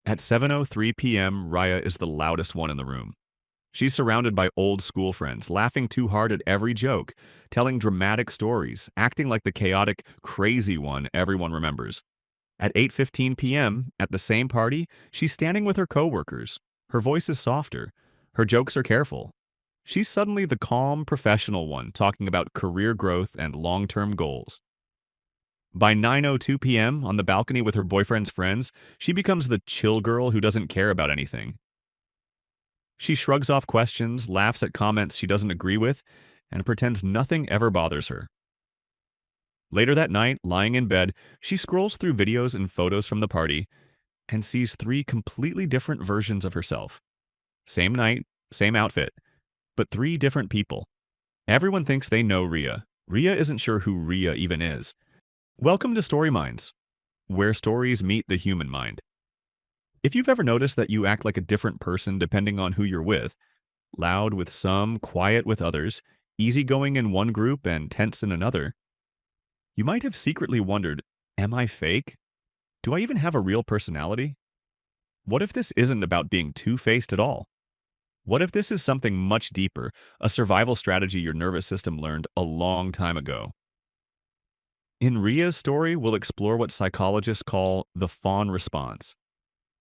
At 7:03 p.m., Raya is the loudest one in the room. She's surrounded by old school friends, laughing too hard at every joke, telling dramatic stories, acting like the chaotic, crazy one everyone remembers. At 8:15 p.m., at the same party, she's standing with her coworkers. Her voice is softer. Her jokes are careful. She's suddenly the calm, professional one talking about career growth and long-term goals. By 9:02 p.m., on the balcony with her boyfriend's friends, she becomes the chill girl who doesn't care about anything. She shrugs off questions, laughs at comments she doesn't agree with, and pretends nothing ever bothers her. Later that night, lying in bed, she scrolls through videos and photos from the party and sees three completely different versions of herself. Same night, same outfit, but three different people. Everyone thinks they know Riya. Riya isn't sure who Riya even is. Welcome to Story Minds, where stories meet the human mind. If you've ever noticed that you act like a different person depending on who you're with, loud with some, quiet with others, easygoing in one group and tense in another, you might have secretly wondered, am I fake? Do I even have a real personality? What if this isn't about being two-faced at all? What if this is something much deeper, a survival strategy your nervous system learned a long time ago? In Ria's story, we'll explore what psychologists call the fawn response.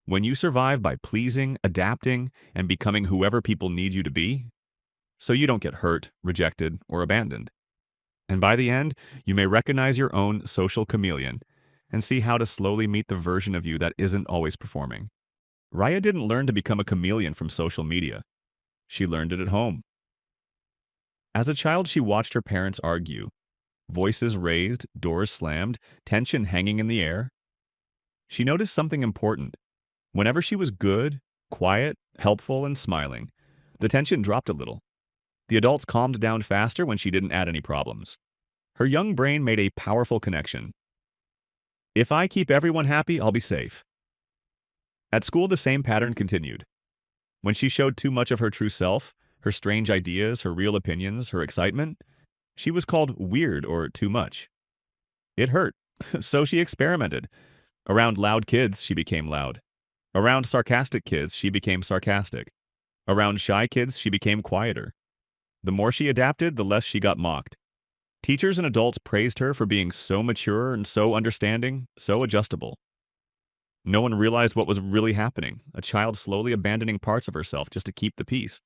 When you survive by pleasing, adapting, and becoming whoever people need you to be, so you don't get hurt, rejected, or abandoned. And by the end, you may recognize your own social chameleon and see how to slowly meet the version of you that isn't always performing. Raya didn't learn to become a chameleon from social media. She learned it at home. As a child, she watched her parents argue. Voices raised, doors slammed, tension hanging in the air. She noticed something important. Whenever she was good, quiet, helpful, and smiling, the tension dropped a little. The adults calmed down faster when she didn't add any problems. Her young brain made a powerful connection. If I keep everyone happy, I'll be safe. At school, the same pattern continued. When she showed too much of her true self, her strange ideas, her real opinions, her excitement, she was called weird or too much. It hurt, so she experimented. Around loud kids, she became loud. Around sarcastic kids, she became sarcastic. Around shy kids, she became quieter. The more she adapted, the less she got mocked. Teachers and adults praised her for being so mature and so understanding, so adjustable. No one realized what was really happening, a child slowly abandoning parts of herself just to keep the peace.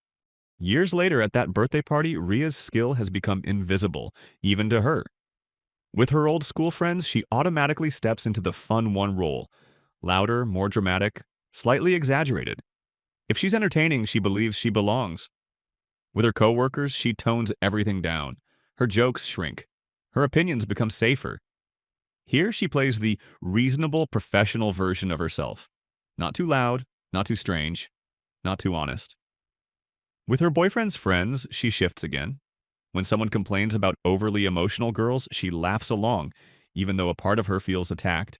Years later, at that birthday party, Ria's skill has become invisible, even to her. With her old school friends, she automatically steps into the fun one role. Louder, more dramatic, slightly exaggerated. If she's entertaining, she believes she belongs. With her coworkers, she tones everything down. Her jokes shrink. Her opinions become safer. Here, she plays the reasonable, professional version of herself. Not too loud, not too strange, not too honest. With her boyfriend's friends, she shifts again. When someone complains about overly emotional girls, she laughs along, even though a part of her feels attacked.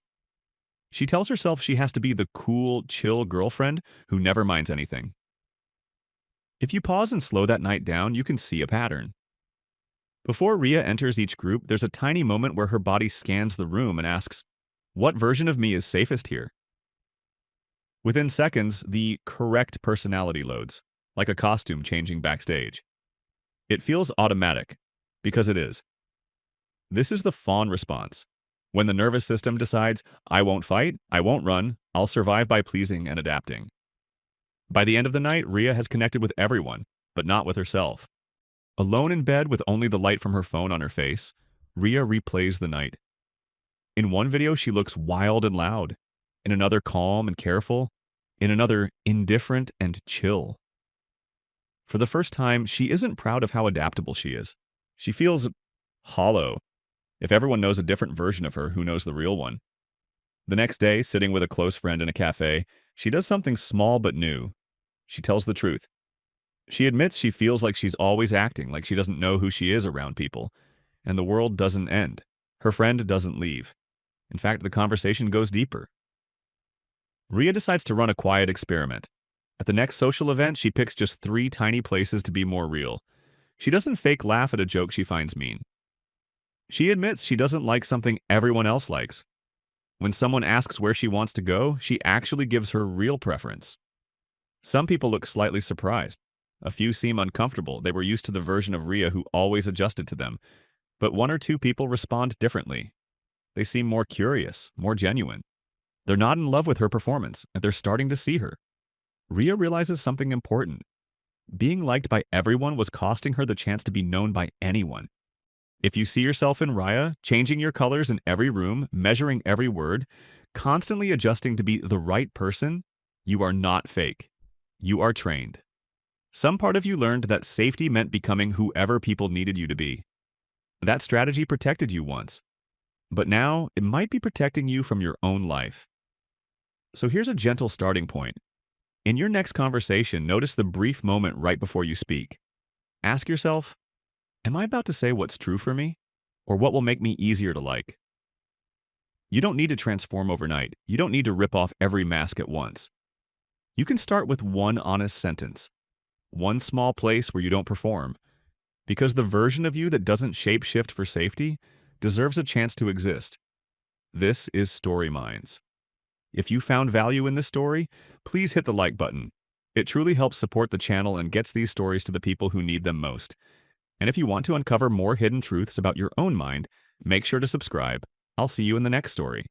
She tells herself she has to be the cool, chill girlfriend who never minds anything. If you pause and slow that night down, you can see a pattern. Before Riya enters each group, there's a tiny moment where her body scans the room and asks, "What version of me is safest here?" Within seconds, the correct personality loads, like a costume changing backstage. It feels automatic, because it is. This is the fawn response. When the nervous system decides, I won't fight, I won't run, I'll survive by pleasing and adapting. By the end of the night, Riya has connected with everyone, but not with herself. Alone in bed with only the light from her phone on her face, Riya replays the night. In one video, she looks wild and loud. In another, calm and careful. In another, indifferent and chill. For the first time, she isn't proud of how adaptable she is. She feels hollow. If everyone knows a different version of her, who knows the real one? The next day, sitting with a close friend in a cafe, she does something small but new. She tells the truth. She admits she feels like she's always acting, like she doesn't know who she is around people. And the world doesn't end. Her friend doesn't leave. In fact, the conversation goes deeper. Riya decides to run a quiet experiment. At the next social event, she picks just 3 tiny places to be more real. She doesn't fake laugh at a joke she finds mean. She admits she doesn't like something everyone else likes. When someone asks where she wants to go, she actually gives her real preference. Some people look slightly surprised. A few seem uncomfortable. They were used to the version of Riya who always adjusted to them. But one or two people respond differently. They seem more curious, more genuine. They're not in love with her performance, and they're starting to see her. Riya realizes something important. Being liked by everyone was costing her the chance to be known by anyone. If you see yourself in Riya, changing your colors in every room, measuring every word, constantly adjusting to be the right person, you are not fake. You are trained. Some part of you learned that safety meant becoming whoever people needed you to be. That strategy protected you once, but now it might be protecting you from your own life. So here's a gentle starting point. In your next conversation, notice the brief moment right before you speak. Ask yourself, am I about to say what's true for me? Or what will make me easier to like? You don't need to transform overnight. You don't need to rip off every mask at once. You can start with one honest sentence, one small place where you don't perform, because the version of you that doesn't shape-shift for safety deserves a chance to exist. This is Story Minds. If you found value in this story, please hit the like button. It truly helps support the channel and gets these stories to the people who need them most. And if you want to uncover more hidden truths about your own mind, make sure to subscribe. I'll see you in the next story.